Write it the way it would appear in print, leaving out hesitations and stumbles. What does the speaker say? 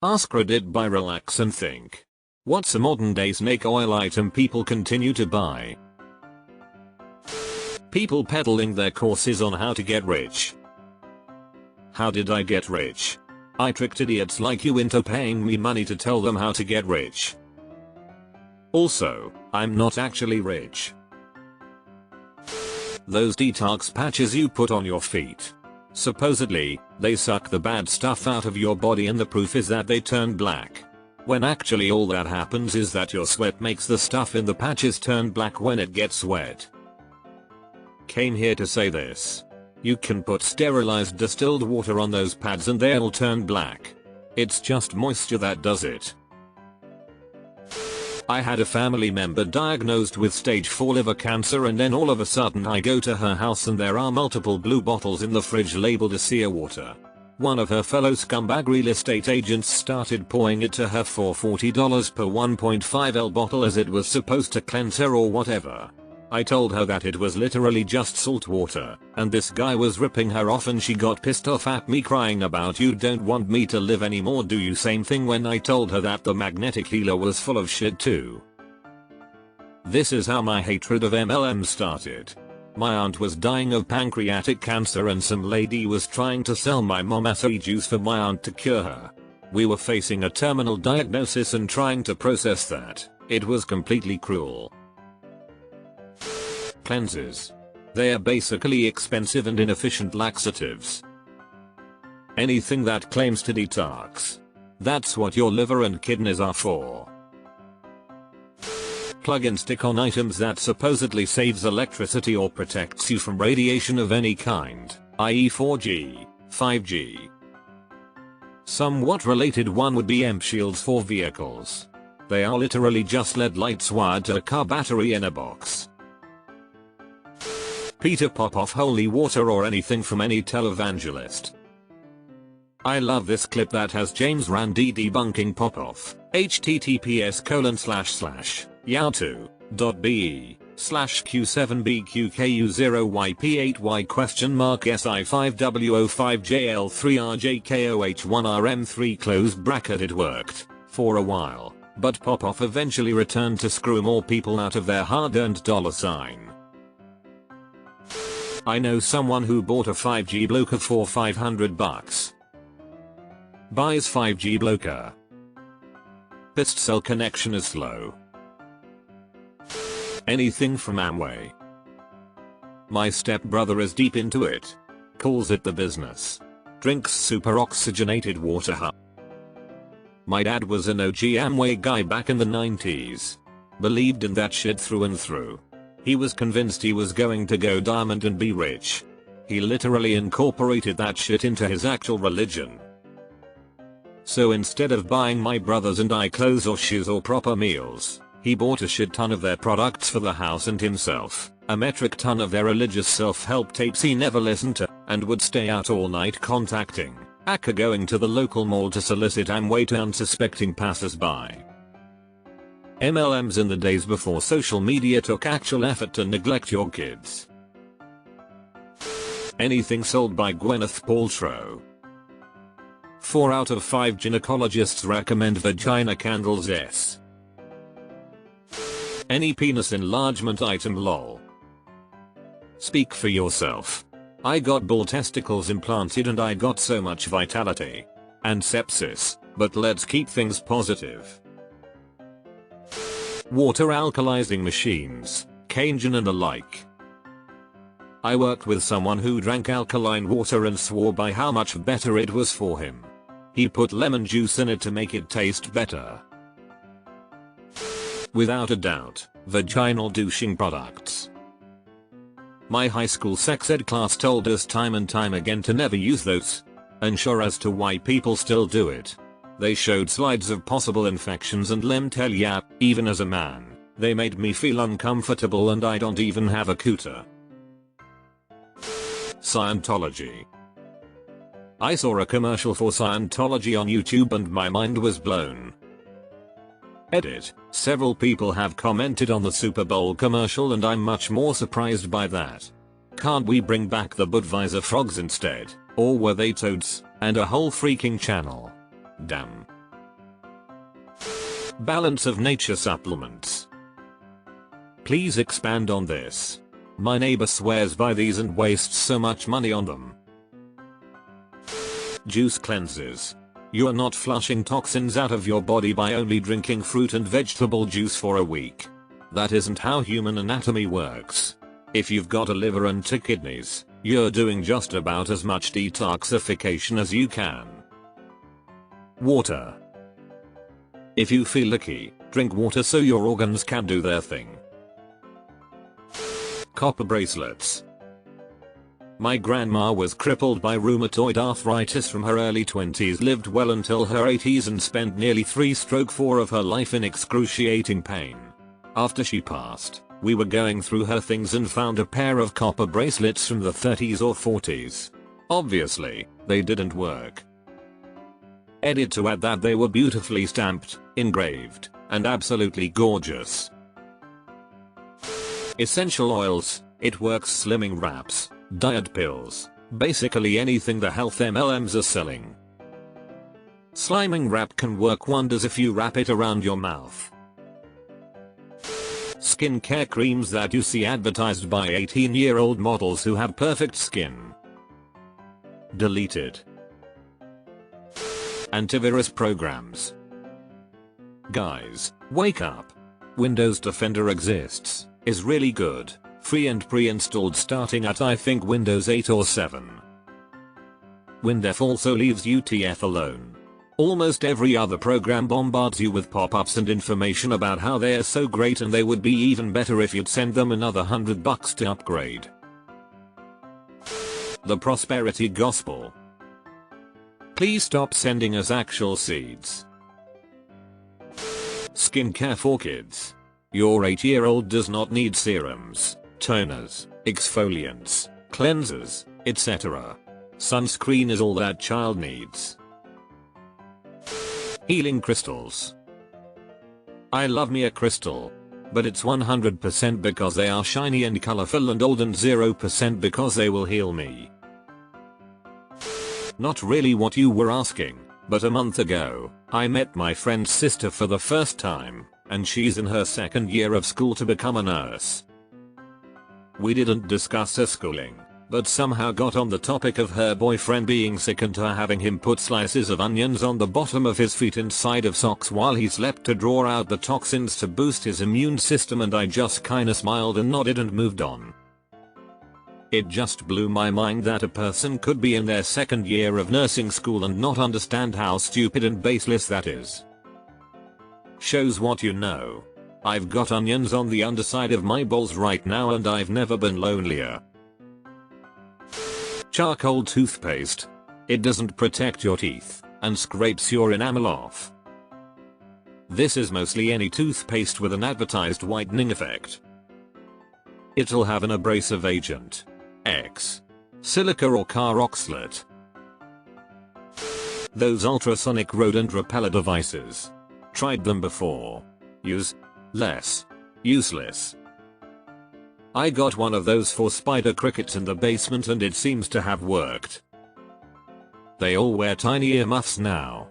AskReddit by Relax and Think. What's a modern day snake oil item people continue to buy? People peddling their courses on how to get rich. How did I get rich? I tricked idiots like you into paying me money to tell them how to get rich. Also, I'm not actually rich. Those detox patches you put on your feet. Supposedly, they suck the bad stuff out of your body and the proof is that they turn black. When actually all that happens is that your sweat makes the stuff in the patches turn black when it gets wet. Came here to say this. You can put sterilized distilled water on those pads and they'll turn black. It's just moisture that does it. I had a family member diagnosed with stage 4 liver cancer and then all of a sudden I go to her house and there are multiple blue bottles in the fridge labeled Acia water. One of her fellow scumbag real estate agents started pouring it to her for $40 per 1.5L bottle as it was supposed to cleanse her or whatever. I told her that it was literally just salt water, and this guy was ripping her off and she got pissed off at me crying about you don't want me to live anymore do you. Same thing when I told her that the magnetic healer was full of shit too. This is how my hatred of MLM started. My aunt was dying of pancreatic cancer and some lady was trying to sell my mom acai juice for my aunt to cure her. We were facing a terminal diagnosis and trying to process that. It was completely cruel. Cleanses. They are basically expensive and inefficient laxatives. Anything that claims to detox. That's what your liver and kidneys are for. Plug and stick on items that supposedly saves electricity or protects you from radiation of any kind, i.e. 4G, 5G. Somewhat related one would be EMP shields for vehicles. They are literally just LED lights wired to a car battery in a box. Peter PopOff holy water or anything from any televangelist. I love this clip that has James Randi debunking PopOff. https://yahoo.be/q7bqku0yp8y?si5w05jl3rjkoh1rm3 close bracket. It worked for a while, but PopOff eventually returned to screw more people out of their hard-earned $sign. I know someone who bought a 5G blocker for $500. Buys 5G blocker. Pissed cell connection is slow. Anything from Amway. My stepbrother is deep into it. Calls it the business. Drinks super oxygenated water. My dad was an OG Amway guy back in the 90s. Believed in that shit through and through. He was convinced he was going to go diamond and be rich. He literally incorporated that shit into his actual religion. So instead of buying my brothers and I clothes or shoes or proper meals, he bought a shit ton of their products for the house and himself, a metric ton of their religious self-help tapes he never listened to, and would stay out all night contacting, aka going to the local mall to solicit Amway to unsuspecting passers-by. MLMs in the days before social media took actual effort to neglect your kids. Anything sold by Gwyneth Paltrow. 4 out of 5 gynecologists recommend vagina candles. Yes. Any penis enlargement item. Lol. Speak for yourself. I got bull testicles implanted and I got so much vitality. And sepsis, but let's keep things positive. Water alkalizing machines, Kangen and the like. I worked with someone who drank alkaline water and swore by how much better it was for him. He put lemon juice in it to make it taste better. Without a doubt, vaginal douching products. My high school sex ed class told us time and time again to never use those. Unsure as to why people still do it. They showed slides of possible infections and lem tell ya, even as a man, they made me feel uncomfortable and I don't even have a cooter. Scientology. I saw a commercial for Scientology on YouTube and my mind was blown. Edit. Several people have commented on the Super Bowl commercial and I'm much more surprised by that. Can't we bring back the Budweiser frogs instead? Or were they toads? And a whole freaking channel. Damn. Balance of nature supplements. Please expand on this. My neighbor swears by these and wastes so much money on them. Juice cleanses. You are not flushing toxins out of your body by only drinking fruit and vegetable juice for a week. That isn't how human anatomy works. If you've got a liver and 2 kidneys, you're doing just about as much detoxification as you can. Water. If you feel icky, drink water so your organs can do their thing. Copper bracelets. My grandma was crippled by rheumatoid arthritis from her early 20s, lived well until her 80s and spent nearly 3/4 of her life in excruciating pain. After she passed, we were going through her things and found a pair of copper bracelets from the 30s or 40s. Obviously, they didn't work. Edit to add that they were beautifully stamped, engraved, and absolutely gorgeous. Essential oils. It works. Slimming wraps, diet pills, basically anything the health MLMs are selling. Sliming wrap can work wonders if you wrap it around your mouth. Skincare creams that you see advertised by 18-year-old models who have perfect skin. Deleted. Antivirus programs. Guys, wake up. Windows Defender exists, is really good, free and pre-installed starting at I think Windows 8 or 7. WinDef also leaves UTF alone. Almost every other program bombards you with pop-ups and information about how they are so great and they would be even better if you'd send them another $100 to upgrade. The prosperity gospel. Please stop sending us actual seeds. Skincare for kids. Your 8-year-old does not need serums, toners, exfoliants, cleansers, etc. Sunscreen is all that child needs. Healing crystals. I love me a crystal. But it's 100% because they are shiny and colorful and old and 0% because they will heal me. Not really what you were asking, but a month ago, I met my friend's sister for the first time, and she's in her 2nd year of school to become a nurse. We didn't discuss her schooling, but somehow got on the topic of her boyfriend being sick and her having him put slices of onions on the bottom of his feet inside of socks while he slept to draw out the toxins to boost his immune system, and I just kinda smiled and nodded and moved on. It just blew my mind that a person could be in their 2nd year of nursing school and not understand how stupid and baseless that is. Shows what you know. I've got onions on the underside of my balls right now and I've never been lonelier. Charcoal toothpaste. It doesn't protect your teeth and scrapes your enamel off. This is mostly any toothpaste with an advertised whitening effect. It'll have an abrasive agent, X, silica or car oxalate. Those ultrasonic rodent repeller devices. Tried them before. Use less. Useless. I got one of those for spider crickets in the basement and it seems to have worked. They all wear tiny earmuffs now,